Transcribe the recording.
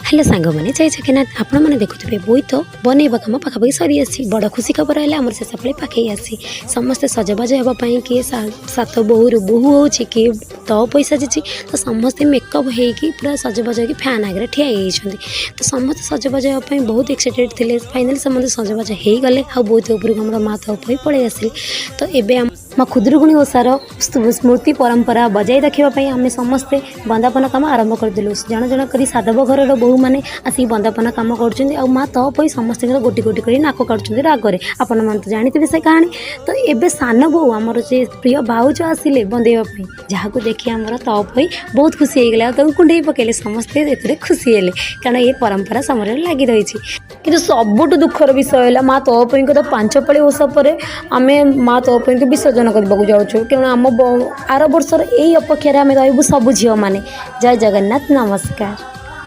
Hello सांग मैंने जय जगन्नाथ आपण मैंने देखुए बोईत बनइबा कम पाखापाखि सरी आसी बड़ खुशी खबर है आम शेष पाली पाखे आसी समस्ते सजबाज होगापी किए सात बोहू बोहू हो किए तो पैसा जीची तो समस्ते मेकअप होगी पूरा सजबाज हो फैन आगे ठिया तो समस्त सजबाज होगापी बहुत एक्साइटेड थे फाइनाली समस्त सजबाज हो गले आ बोईत उपरको आम माँ तो पलि आसिले तो एवं माँ खुदुरुकुणी ओषार स्मृति परंपरा बजाई रखापी आम समस्ते बंदापना काम आरंभ करदेलु जन जन कर साधव घर बोहू मैंने आसिक बंदापना काम कर माँ तपई समस्त गोटी गोटी कर नाक काटुच्च रागरे आपण मैंने तो जानते से कहानी तो एबे सान बो आमर जे प्रिय भाउज आसिले बंदेवाई जहाँ को देखिए आमर तपई बहुत खुशी हो गला तो कुंडे पकड़े समस्ते ए खुशी हेले कारण ये परंपरा समय लगी रही कि सबुठ दुखर विषय है माँ तपई को तो 5 पाली ओषा पर आम माँ तपई को विसर्जन करने जाऊँ क्यों आम आर वर्षर यही अपेक्षा आम रही सब झील मैंने जय जगन्नाथ नमस्कार।